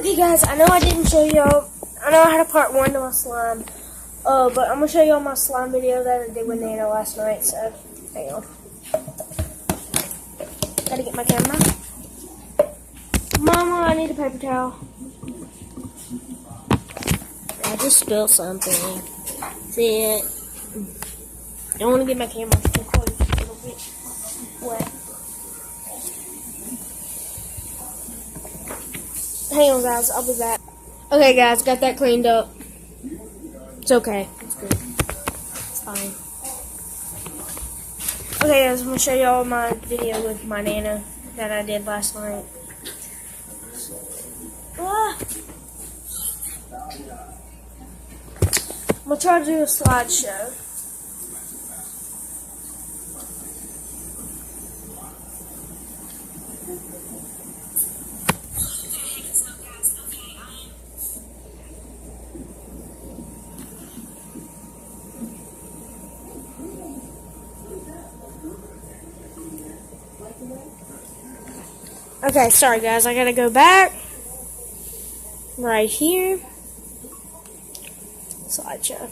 Okay guys, I know I didn't show y'all, I know I had a part 1 to my slime, but I'm going to show y'all my slime video that I did with Nana last night, so hang on. Gotta get my camera. Mama, I need a paper towel. I just spilled something. See it? I don't want to get my camera too close, it'll get wet. Hang on guys, I'll be back. Okay guys, got that cleaned up. It's okay. It's good. It's fine. Okay guys, I'm going to show y'all my video with my Nana that I did last night. I'm going to try to do a slideshow. Okay, sorry guys, I gotta go back. Right here. Slideshow.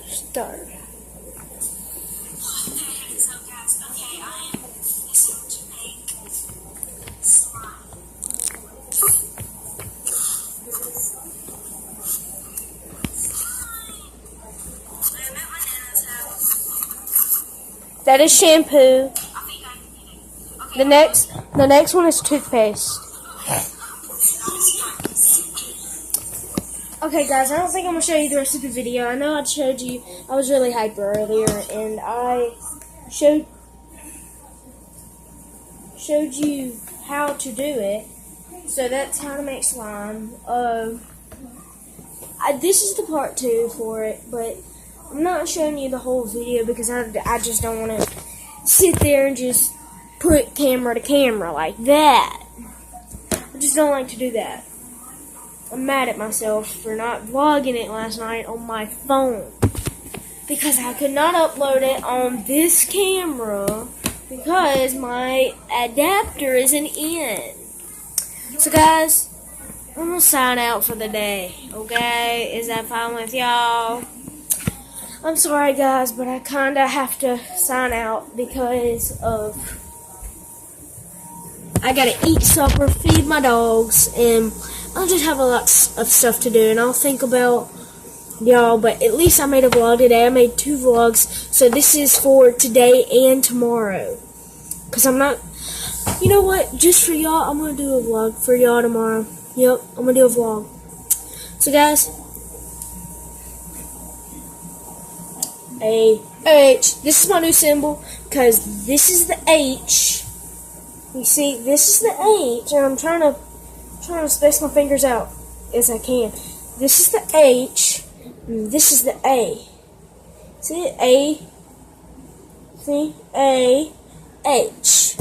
Start. That is shampoo. The next one is toothpaste. Okay guys, I don't think I'm going to show you the rest of the video. I know I showed you, I was really hyper earlier, and I showed you how to do it. So that's how to make slime. This is the part 2 for it, but I'm not showing you the whole video because I just don't want to sit there and just put camera to camera like that. I just don't like to do that. I'm mad at myself for not vlogging it last night on my phone because I could not upload it on this camera because my adapter isn't in. So guys, I'm gonna sign out for the day, okay? Is that fine with y'all? I'm sorry guys, but I kinda have to sign out because of I gotta eat supper, feed my dogs, and I'll just have a lot of stuff to do, and I'll think about y'all, but at least I made a vlog today. I made 2 vlogs, so this is for today and tomorrow, because I'm not, you know what, just for y'all, I'm going to do a vlog for y'all tomorrow. Yep, I'm going to do a vlog. So guys, H, this is my new symbol, because this is the H. You see, this is the H, and I'm trying to space my fingers out as I can. This is the H, and this is the A. See it? A. See? A. H.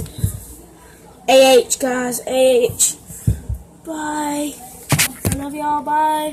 A-H, guys. A-H. Bye. I love y'all. Bye.